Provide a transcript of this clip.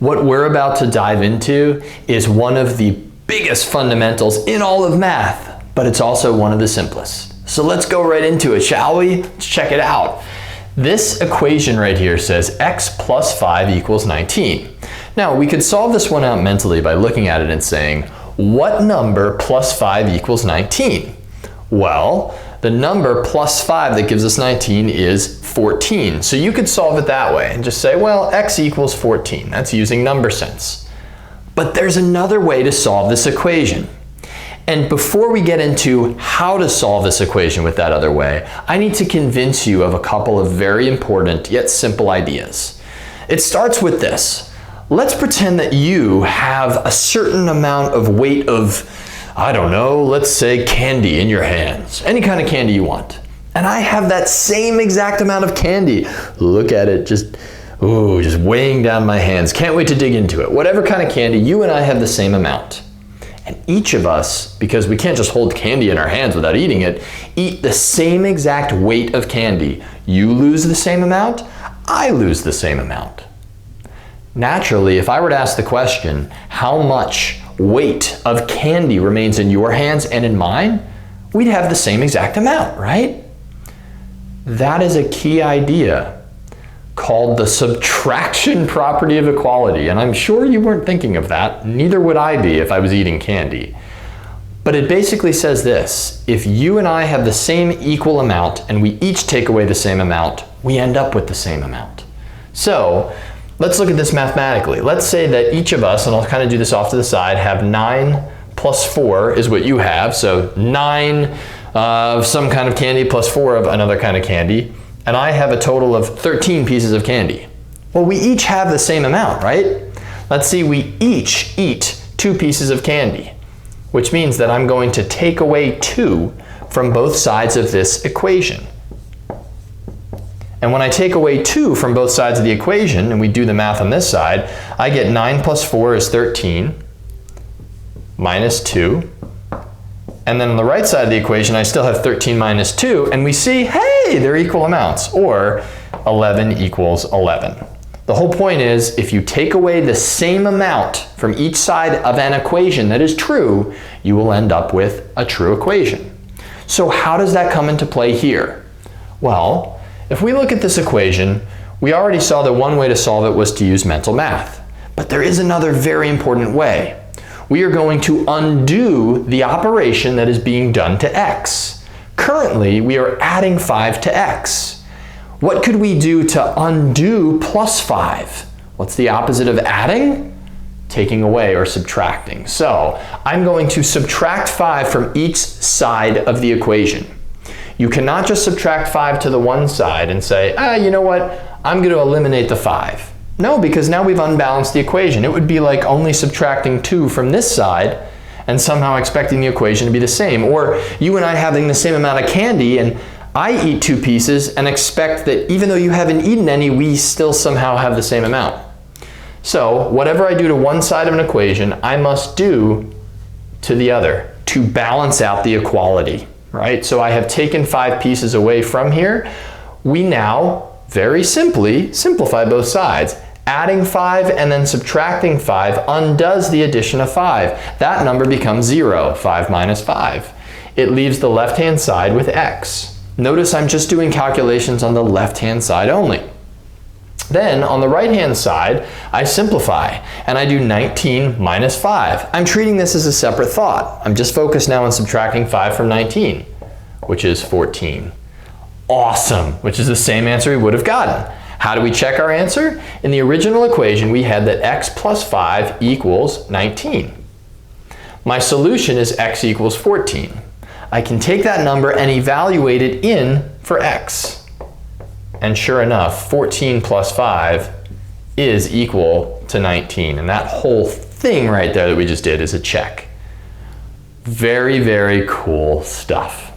What we're about to dive into is one of the biggest fundamentals in all of math, but it's also one of the simplest. So let's go right into it, shall we? Let's check it out. This equation right here says x plus 5 equals 19. Now, we could solve this one out mentally by looking at it and saying, what number plus 5 equals 19? Well, the number plus 5 that gives us 19 is 14. So you could solve it that way and just say, well, x equals 14. That's using number sense. But there's another way to solve this equation. And before we get into how to solve this equation with that other way, I need to convince you of a couple of very important yet simple ideas. It starts with this. Let's pretend that you have a certain amount of weight of, I don't know, let's say candy in your hands. Any kind of candy you want. And I have that same exact amount of candy. Look at it, just weighing down my hands. Can't wait to dig into it. Whatever kind of candy, you and I have the same amount. And each of us, because we can't just hold candy in our hands without eating it, eat the same exact weight of candy. You lose the same amount, I lose the same amount. Naturally, if I were to ask the question, how much weight of candy remains in your hands and in mine, we'd have the same exact amount, right? That is a key idea called the subtraction property of equality. And I'm sure you weren't thinking of that. Neither would I be if I was eating candy. But it basically says this: if you and I have the same equal amount and we each take away the same amount, we end up with the same amount. So let's look at this mathematically. Let's say that each of us, and I'll kind of do this off to the side, have 9 plus 4 is what you have. So 9 of some kind of candy plus 4 of another kind of candy. And I have a total of 13 pieces of candy. Well, we each have the same amount, right? Let's see, we each eat 2 pieces of candy, which means that I'm going to take away 2 from both sides of this equation. And when I take away 2 from both sides of the equation, and we do the math on this side, I get 9 plus 4 is 13, minus 2. And then on the right side of the equation, I still have 13 minus 2, and we see, hey, they're equal amounts, or 11 equals 11. The whole point is, if you take away the same amount from each side of an equation that is true, you will end up with a true equation. So how does that come into play here? Well, if we look at this equation, we already saw that one way to solve it was to use mental math. But there is another very important way. We are going to undo the operation that is being done to x. Currently, we are adding 5 to x. What could we do to undo plus 5? What's the opposite of adding? Taking away or subtracting. So I'm going to subtract 5 from each side of the equation. You cannot just subtract 5 to the one side and say, you know what, I'm going to eliminate the 5. No, because now we've unbalanced the equation. It would be like only subtracting 2 from this side and somehow expecting the equation to be the same. Or you and I having the same amount of candy and I eat 2 pieces and expect that even though you haven't eaten any, we still somehow have the same amount. So whatever I do to one side of an equation, I must do to the other to balance out the equality, right? So I have taken 5 pieces away from here. We now very simply simplify both sides. Adding 5 and then subtracting 5 undoes the addition of 5. That number becomes 0, 5 minus 5. It leaves the left-hand side with x. Notice I'm just doing calculations on the left-hand side only. Then on the right-hand side, I simplify and I do 19 minus 5. I'm treating this as a separate thought. I'm just focused now on subtracting 5 from 19, which is 14. Awesome, which is the same answer we would have gotten. How do we check our answer? In the original equation, we had that x plus 5 equals 19. My solution is x equals 14. I can take that number and evaluate it in for x. And sure enough, 14 plus 5 is equal to 19. And that whole thing right there that we just did is a check. Very, very cool stuff.